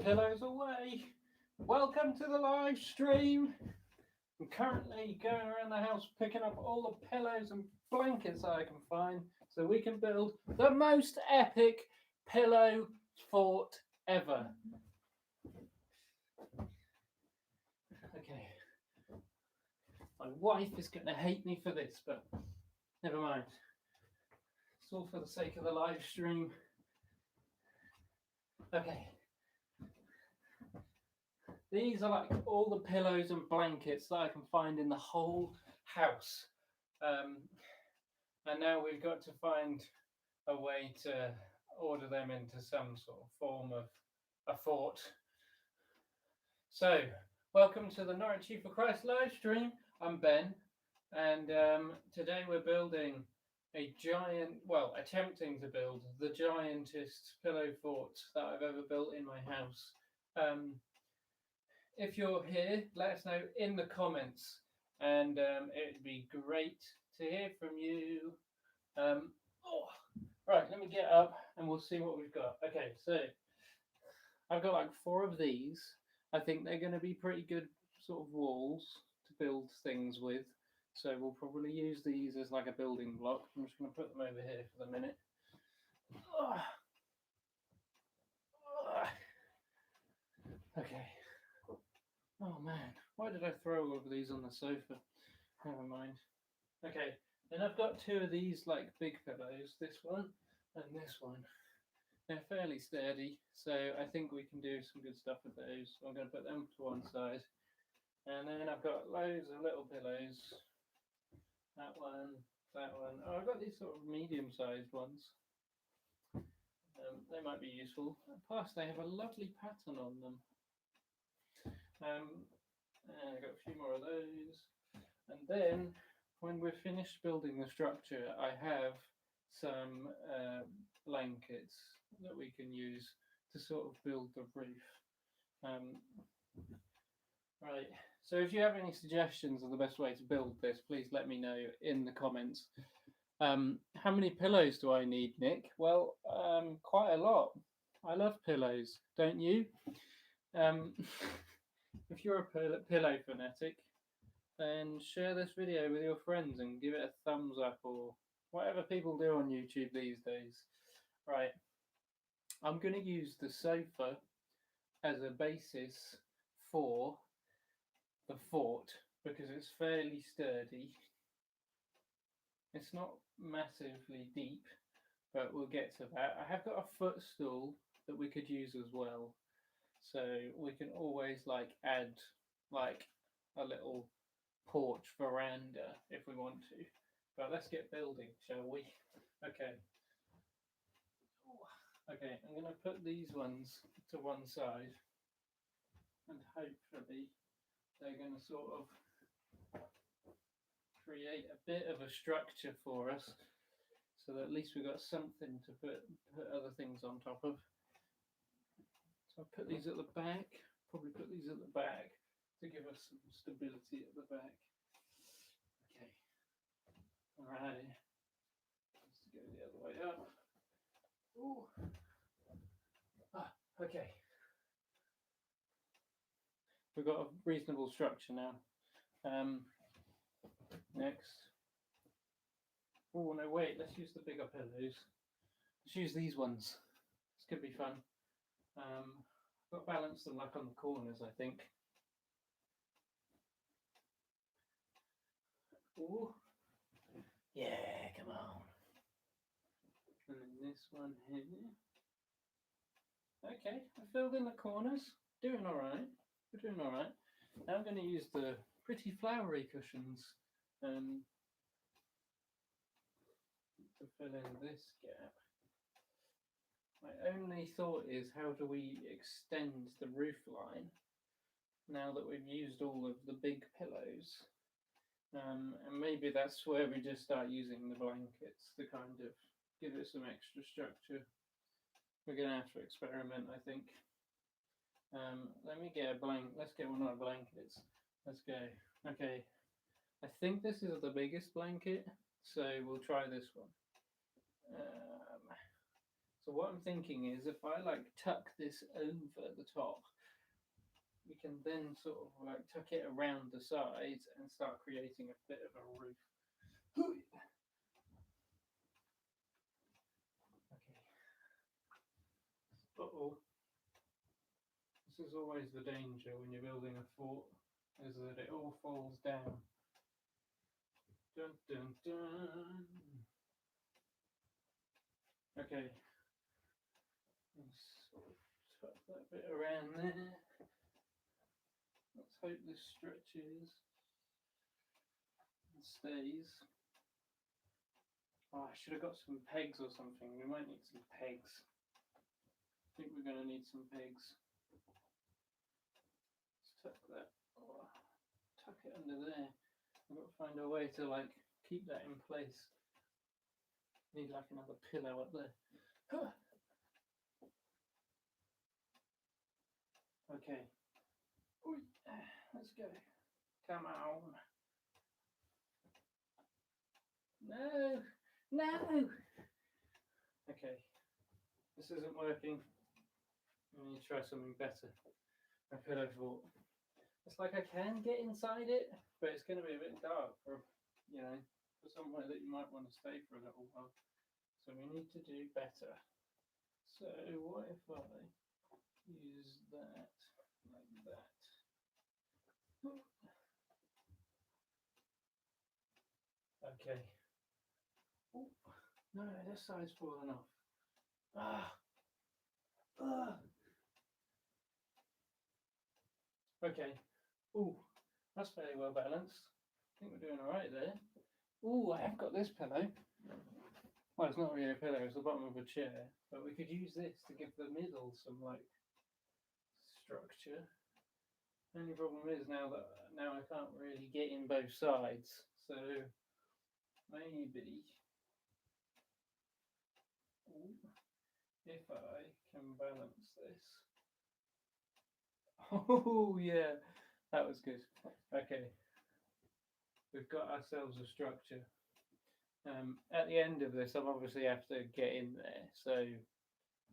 pillows away. Welcome to the live stream. I'm currently going around the house picking up all the pillows and blankets I can find so we can build the most epic pillow fort ever. Okay. My wife is going to hate me for this, but never mind. It's all for the sake of the live stream. Okay. These are like all the pillows and blankets that I can find in the whole house. And now we've got to find a way to order them into some sort of form of a fort. So, welcome to the Norwich Youth for Christ live stream. I'm Ben, and today we're building a giant, well, attempting to build the giantest pillow fort that I've ever built in my house. If you're here, let us know in the comments, and it'd be great to hear from you. Right, let me get up and we'll see what we've got. Okay, so I've got like 4 of these. I think they're going to be pretty good sort of walls to build things with. So we'll probably use these as like a building block. I'm just going to put them over here for the minute. Okay. Oh man, why did I throw all of these on the sofa? Never mind. Okay, then I've got 2 of these like big pillows, this one and this one. They're fairly sturdy, so I think we can do some good stuff with those. I'm going to put them to one side. And then I've got loads of little pillows. That one, that one. Oh, I've got these sort of medium-sized ones. They might be useful. Plus, they have a lovely pattern on them. And I've got a few more of those. And then, when we're finished building the structure, I have some blankets that we can use to sort of build the roof. Right, so if you have any suggestions of the best way to build this, please let me know in the comments. How many pillows do I need, Nick? Well, quite a lot. I love pillows, don't you? If you're a pillow fanatic, then share this video with your friends and give it a thumbs up or whatever people do on YouTube these days. Right, I'm going to use the sofa as a basis for the fort because it's fairly sturdy. It's not massively deep, but we'll get to that. I have got a footstool that we could use as well, so we can always like add like a little porch veranda if we want to. But let's get building, shall we? Okay. Okay, I'm going to put these ones to one side, and hopefully they're going to sort of create a bit of a structure for us, so that at least we've got something to put other things on top of. So I'll put these at the back, probably put these at the back to give us some stability at the back. Okay, all right, let's go the other way up. Ooh. Okay. We've got a reasonable structure now. Next. Oh, no, wait, let's use the bigger pillows. Let's use these ones. This could be fun. I've got to balance them like on the corners, I think. Ooh. Yeah, come on. And then this one here. Okay, I filled in the corners. Doing all right. We're doing all right. Now I'm going to use the pretty flowery cushions to fill in this gap. My only thought is, how do we extend the roof line now that we've used all of the big pillows? And maybe that's where we just start using the blankets to kind of give it some extra structure. We're going to have to experiment, I think. Let me get a let's get one of our blankets. Let's go. Okay, I think this is the biggest blanket, so we'll try this one. It's So what I'm thinking is if I like tuck this over the top, we can then sort of like tuck it around the sides and start creating a bit of a roof. Okay. Uh-oh. This is always the danger when you're building a fort, is that it all falls down. Dun dun dun. Okay. Let's tuck that bit around there. Let's hope this stretches and stays. Oh, I should have got some pegs or something. We might need some pegs. I think we're going to need some pegs. Let's tuck that. Oh, tuck it under there. I've got to find a way to like keep that in place. Need like another pillow up there. Huh. Okay. Ooh, let's go. Come on. No. No. Okay. This isn't working. I need to try something better. A pillow fort. It's like I can get inside it, but it's going to be a bit dark for, you know, for somewhere that you might want to stay for a little while. So we need to do better. So what if I use that like that? Okay. Ooh, no, this side's falling off. Ah. Ah. Okay. Ooh, that's fairly well balanced. I think we're doing all right there. Ooh, I have got this pillow. Well, it's not really a pillow, it's the bottom of a chair. But we could use this to give the middle some, like, structure. Only problem is now I can't really get in both sides. So, maybe... Ooh, if I can balance this. Oh, yeah. That was good. Okay. We've got ourselves a structure. At the end of this, I'll obviously have to get in there, so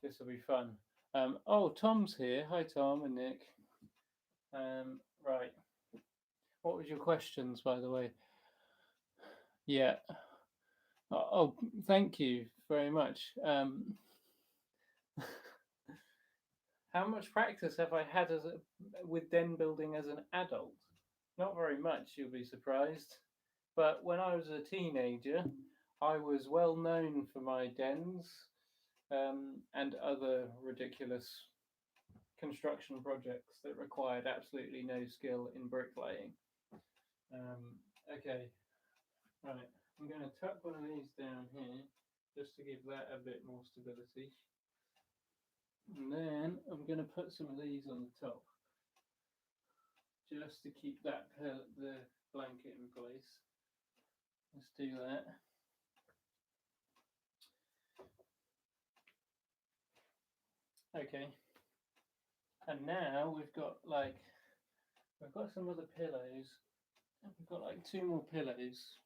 this will be fun. Oh, Tom's here. Hi, Tom and Nick. Right. What was your questions, by the way? Yeah. Oh, thank you very much. How much practice have I had with den building as an adult? Not very much, you'll be surprised. But when I was a teenager, I was well known for my dens and other ridiculous construction projects that required absolutely no skill in bricklaying. Okay, right. I'm going to tuck one of these down here just to give that a bit more stability. And then I'm going to put some of these on the top just to keep the blanket in place. Let's do that. Okay. And now we've got some other pillows. We've got like 2 more pillows.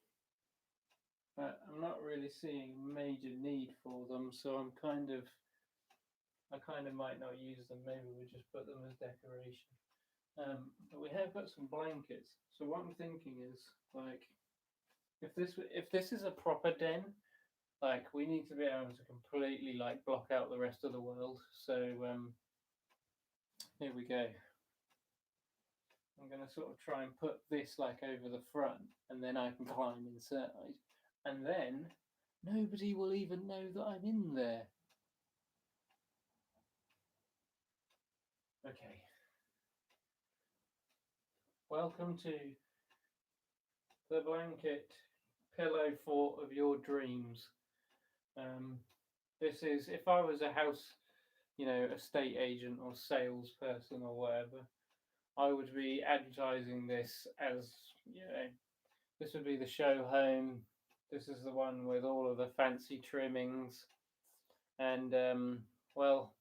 But I'm not really seeing major need for them, so I kind of might not use them. Maybe we'll just put them as decoration. But we have got some blankets. So what I'm thinking is, like, if this is a proper den, like we need to be able to completely like block out the rest of the world. So here we go. I'm going to sort of try and put this like over the front, and then I can climb inside, and then nobody will even know that I'm in there. Okay. Welcome to the blanket pillow fort of your dreams. This is, if I was a house, you know, estate agent or salesperson or whatever, I would be advertising this as, you know, this would be the show home. This is the one with all of the fancy trimmings. And, well,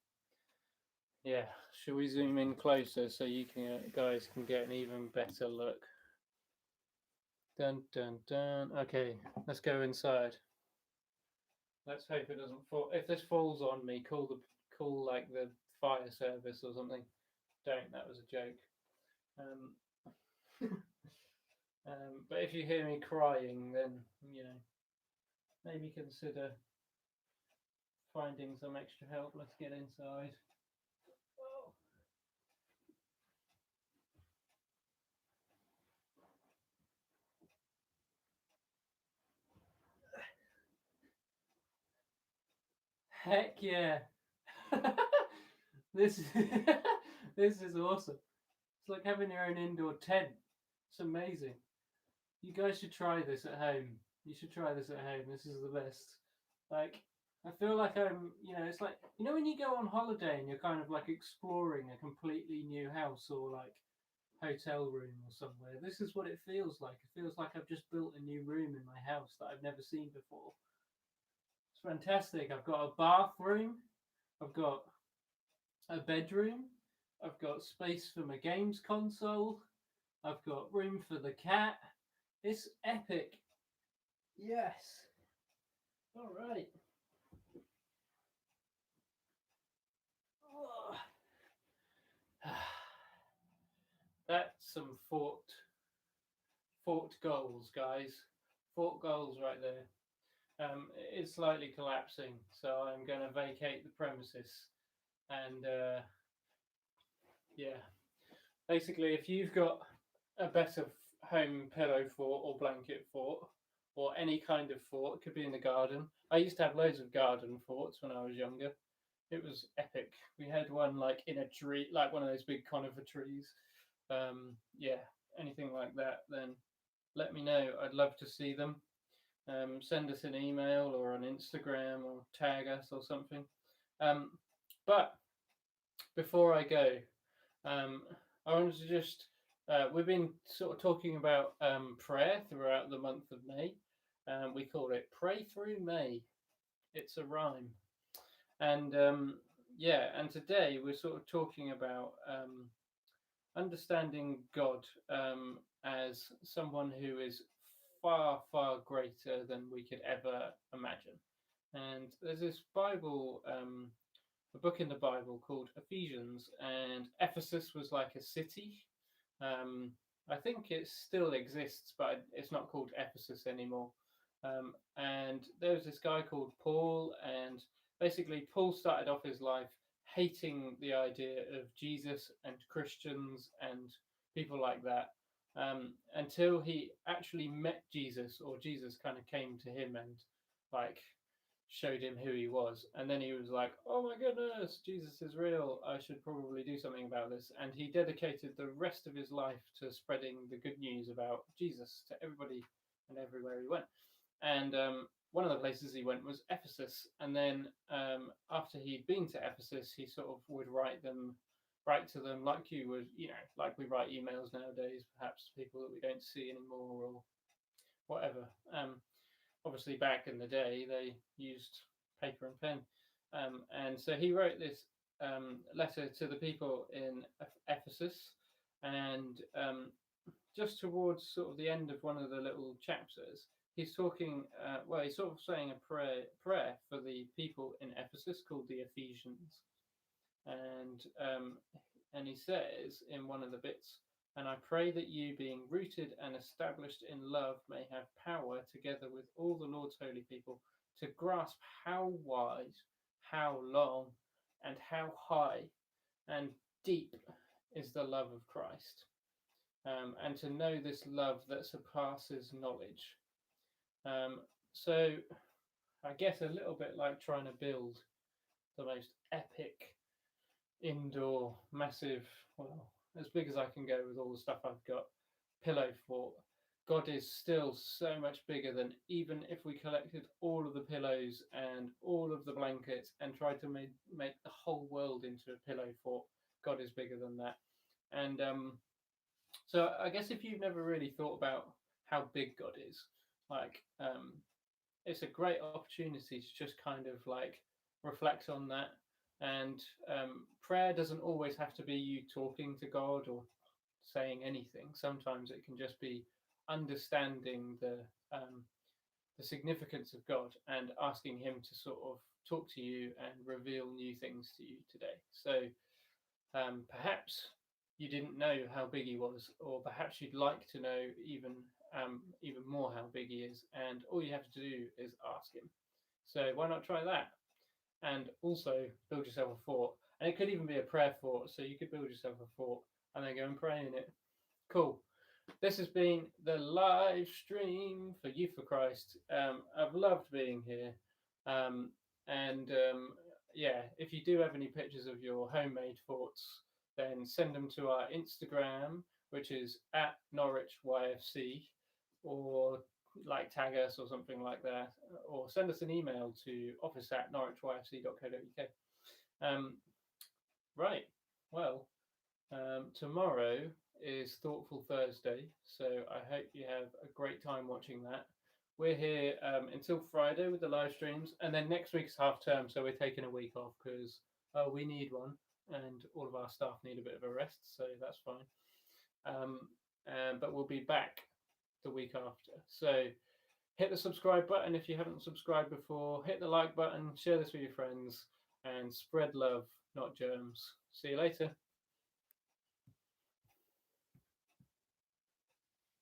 yeah, should we zoom in closer so you guys can get an even better look? Dun dun dun. Okay, let's go inside. Let's hope it doesn't fall. If this falls on me, call like the fire service or something. Don't. That was a joke. Um, but if you hear me crying, then you know maybe consider finding some extra help. Let's get inside. Oh. Heck yeah! this is this is awesome. It's like having your own indoor tent. It's amazing. You guys should try this at home. You should try this at home. This is the best. Like, I feel like it's like, when you go on holiday and you're kind of like exploring a completely new house or like hotel room or somewhere. This is what it feels like. It feels like I've just built a new room in my house that I've never seen before. It's fantastic. I've got a bathroom. I've got a bedroom. I've got space for my games console. I've got room for the cat. It's epic. Yes. All right. Oh. That's some fort goals, guys. Fort goals right there. It's slightly collapsing, so I'm going to vacate the premises. And yeah, basically, if you've got a better home pillow fort or blanket fort or any kind of fort, it could be in the garden. I used to have loads of garden forts when I was younger. It was epic. We had one like in a tree, like one of those big conifer trees. Yeah, anything like that, then let me know. I'd love to see them. Send us an email or on Instagram or tag us or something. But before I go, I wanted to just we've been sort of talking about prayer throughout the month of May. We call it Pray Through May. It's a rhyme, and yeah, and today we're sort of talking about understanding God as someone who is far, far greater than we could ever imagine. And there's this Bible, a book in the Bible called Ephesians, and Ephesus was like a city. I think it still exists, but it's not called Ephesus anymore. And there was this guy called Paul, and basically Paul started off his life hating the idea of Jesus and Christians and people like that, until he actually met Jesus, or Jesus kind of came to him and like showed him who he was. And then he was like, oh my goodness, Jesus is real. I should probably do something about this. And he dedicated the rest of his life to spreading the good news about Jesus to everybody and everywhere he went. And one of the places he went was Ephesus. And then after he'd been to Ephesus, he sort of would write to them like you would, like we write emails nowadays, perhaps people that we don't see anymore or whatever. Obviously, back in the day, they used paper and pen. And so he wrote this letter to the people in Ephesus. And just towards sort of the end of one of the little chapters, he's talking, he's sort of saying a prayer for the people in Ephesus called the Ephesians. And he says in one of the bits, and I pray that you, being rooted and established in love, may have power, together with all the Lord's holy people, to grasp how wide, how long, and how high and deep is the love of Christ, and to know this love that surpasses knowledge. So I guess a little bit like trying to build the most epic indoor massive, well, as big as I can go with all the stuff I've got, pillow fort. God is still so much bigger than even if we collected all of the pillows and all of the blankets and tried to make the whole world into a pillow fort. God is bigger than that. And so I guess if you've never really thought about how big God is, like it's a great opportunity to just kind of like reflect on that. And prayer doesn't always have to be you talking to God or saying anything. Sometimes it can just be understanding the significance of God and asking Him to sort of talk to you and reveal new things to you today. So perhaps you didn't know how big He was, or perhaps you'd like to know even more how big He is, and all you have to do is ask Him. So why not try that? And also build yourself a fort. And it could even be a prayer fort. So you could build yourself a fort and then go and pray in it. Cool. This has been the live stream for Youth for Christ. I've loved being here. And yeah, if you do have any pictures of your homemade forts, then send them to our Instagram, which is at Norwich YFC, or like tag us or something like that, or send us an email to office@norwichyfc.co.uk. Right. Well, tomorrow is Thoughtful Thursday, so I hope you have a great time watching that. We're here until Friday with the live streams, and then next week's half term, so we're taking a week off because we need one, and all of our staff need a bit of a rest, so that's fine. But we'll be back the week after. So hit the subscribe button if you haven't subscribed before, hit the like button, share this with your friends, and spread love, not germs. See you later.